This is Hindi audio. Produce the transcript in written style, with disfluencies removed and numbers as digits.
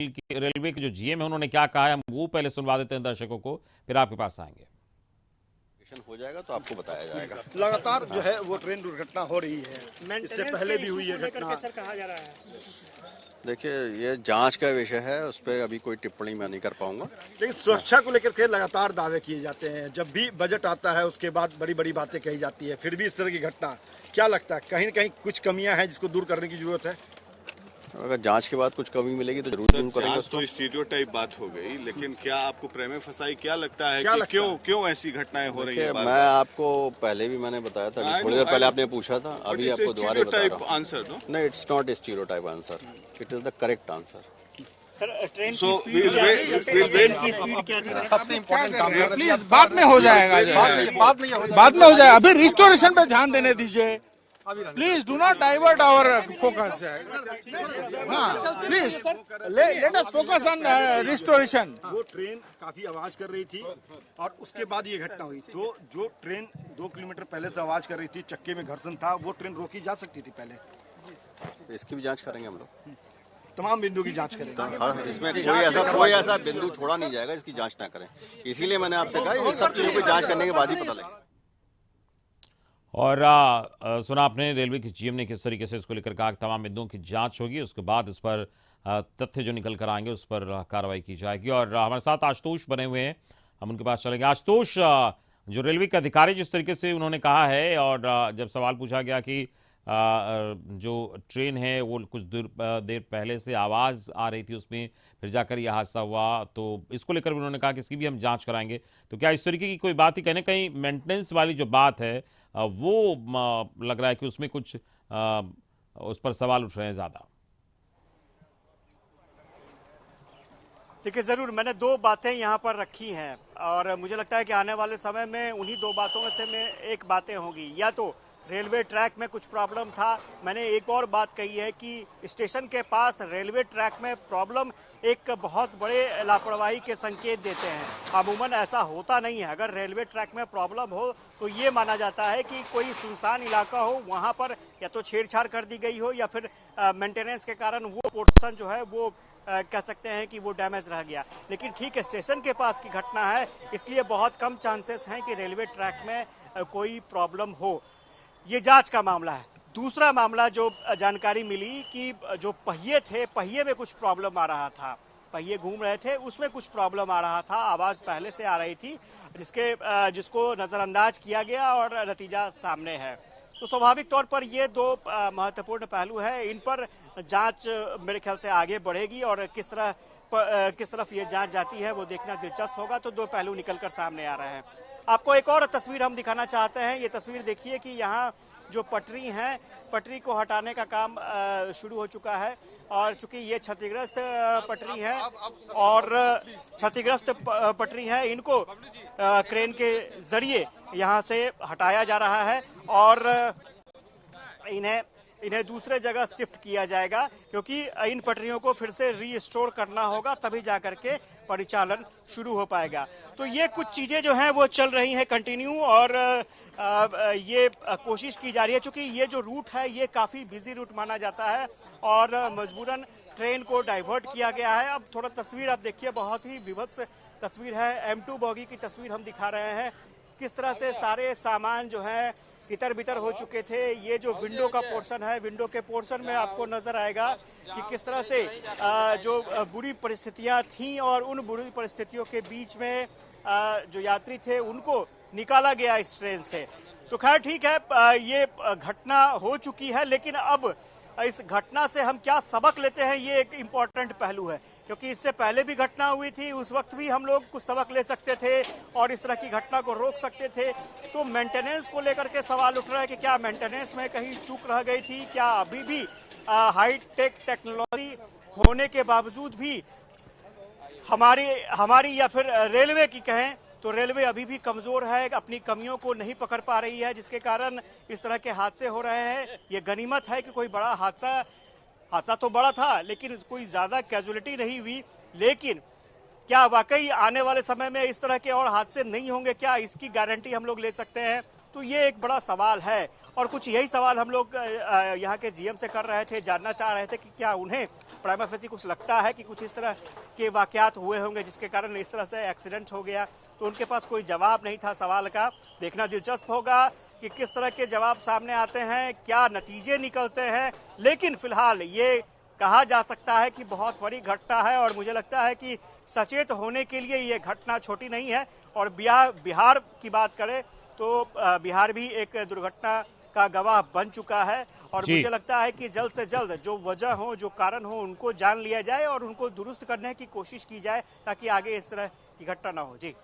रेलवे के जो जीएम है उन्होंने क्या कहा है, हम वो पहले सुनवा देते हैं दर्शकों को, फिर आपके पास आएंगे। हो जाएगा तो आपको बताया जाएगा। लगातार जो है वो ट्रेन दुर्घटना हो रही है, इससे पहले भी हुई है घटना। सर कहा जा रहा है, देखिए ये जांच का विषय है, उस पर अभी कोई टिप्पणी मैं नहीं कर पाऊंगा। लेकिन सुरक्षा को लेकर के लगातार दावे किए जाते हैं, जब भी बजट आता है उसके बाद बड़ी बड़ी बातें कही जाती है, फिर भी इस तरह की घटना क्या लगता है कहीं न कहीं कुछ कमियां हैं जिसको दूर करने की जरूरत है? अगर जांच के बाद कुछ कमी मिलेगी तो जरूर दूर करेंगे उसको। तो स्टीरियोटाइप बात हो गई, लेकिन क्या आपको प्रेमे फसाई क्या लगता है क्या कि लगता क्यों ऐसी घटनाएं हो रही हैं? मैं आपको पहले भी मैंने बताया था, थोड़ी देर पहले आपने पूछा था, अभी आपको दोबारा बता रहा हूं। आंसर दो। नहीं, it's not stereotype answer, it is the correct answer. Sir train So, की we'll wait- की स्पीड क्या थी? सबसे इम्पोर्टेंट काम है, प्लीज बाद में हो जाएगा, बाद में हो जाएगा, अभी रिस्टोरेशन पे ध्यान देने दीजिए, please do not divert our focus. हाँ please let us focus on restoration. वो ट्रेन काफी आवाज कर रही थी और उसके बाद ये घटना हुई, तो जो ट्रेन 2 किलोमीटर पहले से आवाज कर रही थी, चक्के में घर्षण था, वो ट्रेन रोकी जा सकती थी पहले। इसकी भी जांच करेंगे हम लोग, तमाम बिंदु की जांच करेंगे। हर इसमें कोई ऐसा बिंदु छोड़ा नहीं जाएगा इसकी जांच ना करें। इसीलिए मैंने आपसे कहा ये सब चीजों की जांच करने के बाद ही पता लगेगा। और सुना आपने रेलवे के जीएम ने किस तरीके से इसको लेकर कहा कि तमाम बिंदुओं की जांच होगी, उसके बाद इस पर तथ्य जो निकल कर आएंगे उस पर कार्रवाई की जाएगी। और हमारे साथ आशुतोष बने हुए हैं, हम उनके पास चलेंगे। आशुतोष, जो रेलवे के अधिकारी जिस तरीके से उन्होंने कहा है, और जब सवाल पूछा गया कि जो ट्रेन है वो कुछ देर पहले से आवाज़ आ रही थी उसमें, फिर जाकर यह हादसा हुआ, तो इसको लेकर भी उन्होंने कहा कि इसकी भी हम जांच कराएंगे, तो क्या इस तरीके की कोई बात ही, कहीं ना कहीं मेंटेनेंस वाली जो बात है वो लग रहा है कि उसमें कुछ उस पर सवाल उठ रहे हैं ज़्यादा? देखिए जरूर मैंने 2 बातें यहाँ पर रखी हैं और मुझे लगता है कि आने वाले समय में उन्हीं 2 बातों में से एक बातें होंगी। या तो रेलवे ट्रैक में कुछ प्रॉब्लम था, मैंने एक और बात कही है कि स्टेशन के पास रेलवे ट्रैक में प्रॉब्लम एक बहुत बड़े लापरवाही के संकेत देते हैं। अमूमन ऐसा होता नहीं है, अगर रेलवे ट्रैक में प्रॉब्लम हो तो ये माना जाता है कि कोई सुनसान इलाका हो, वहाँ पर या तो छेड़छाड़ कर दी गई हो या फिर मेंटेनेंस के कारण वो पोर्शन जो है वो कह सकते हैं कि वो डैमेज रह गया। लेकिन ठीक स्टेशन के पास की घटना है, इसलिए बहुत कम चांसेस हैं कि रेलवे ट्रैक में कोई प्रॉब्लम हो। ये जांच का मामला है। दूसरा मामला जो जानकारी मिली कि जो पहिए थे, पहिए में कुछ प्रॉब्लम आ रहा था, पहिए घूम रहे थे उसमें कुछ प्रॉब्लम आ रहा था, आवाज़ पहले से आ रही थी जिसको नज़रअंदाज किया गया और नतीजा सामने है। तो स्वाभाविक तौर पर ये 2 महत्वपूर्ण पहलू हैं, इन पर जांच मेरे ख्याल से आगे बढ़ेगी और किस तरफ ये जांच जाती है वो देखना दिलचस्प होगा। तो 2 पहलू निकलकर सामने आ रहे हैं। आपको एक और तस्वीर हम दिखाना चाहते हैं। ये तस्वीर देखिए कि यहाँ जो पटरी हैं, पटरी को हटाने का काम शुरू हो चुका है और चूंकि ये क्षतिग्रस्त पटरी है और क्षतिग्रस्त पटरी है, इनको क्रेन के जरिए यहाँ से हटाया जा रहा है और इन्हें दूसरे जगह शिफ्ट किया जाएगा, क्योंकि इन पटरियों को फिर से रीस्टोर करना होगा, तभी जाकर के परिचालन शुरू हो पाएगा। तो ये कुछ चीजें जो हैं वो चल रही हैं कंटिन्यू और ये कोशिश की जा रही है, क्योंकि ये जो रूट है ये काफी बिजी रूट माना जाता है और मजबूरन ट्रेन को डाइवर्ट किया गया है। अब थोड़ा तस्वीर आप देखिए, बहुत ही विभत्स तस्वीर है। M2 बोगी की तस्वीर हम दिखा रहे हैं, किस तरह से सारे सामान जो है इतर बितर हो चुके थे। ये जो विंडो का पोर्शन है, विंडो के पोर्शन में आपको नजर आएगा कि किस तरह से जो बुरी परिस्थितियां थीं और उन बुरी परिस्थितियों के बीच में जो यात्री थे उनको निकाला गया इस ट्रेन से। तो खैर ठीक है, ये घटना हो चुकी है, लेकिन अब इस घटना से हम क्या सबक लेते हैं ये एक इम्पॉर्टेंट पहलू है, क्योंकि इससे पहले भी घटना हुई थी, उस वक्त भी हम लोग कुछ सबक ले सकते थे और इस तरह की घटना को रोक सकते थे। तो मेंटेनेंस को लेकर के सवाल उठ रहा है कि क्या मेंटेनेंस में कहीं चूक रह गई थी, क्या अभी भी हाई टेक टेक्नोलॉजी होने के बावजूद भी हमारी या फिर रेलवे की कहें तो रेलवे अभी भी कमजोर है, अपनी कमियों को नहीं पकड़ पा रही है, जिसके कारण इस तरह के हादसे हो रहे हैं। ये गनीमत है कि कोई बड़ा हादसा तो बड़ा था लेकिन कोई ज्यादा कैजुअलिटी नहीं हुई। लेकिन क्या वाकई आने वाले समय में इस तरह के और हादसे नहीं होंगे, क्या इसकी गारंटी हम लोग ले सकते हैं? तो ये एक बड़ा सवाल है और कुछ यही सवाल हम लोग यहाँ के जीएम से कर रहे थे, जानना चाह रहे थे कि क्या उन्हें प्राइमा फेसी कुछ लगता है कि कुछ इस तरह के वाकयात हुए होंगे जिसके कारण इस तरह से एक्सीडेंट हो गया, तो उनके पास कोई जवाब नहीं था सवाल का। देखना दिलचस्प होगा कि किस तरह के जवाब सामने आते हैं, क्या नतीजे निकलते हैं, लेकिन फिलहाल ये कहा जा सकता है कि बहुत बड़ी घटना है और मुझे लगता है कि सचेत होने के लिए ये घटना छोटी नहीं है। और बिहार की बात करें तो बिहार भी एक दुर्घटना का गवाह बन चुका है और मुझे लगता है कि जल्द से जल्द जो वजह हो, जो कारण हो, उनको जान लिया जाए और उनको दुरुस्त करने की कोशिश की जाए ताकि आगे इस तरह की घटना ना हो। जी।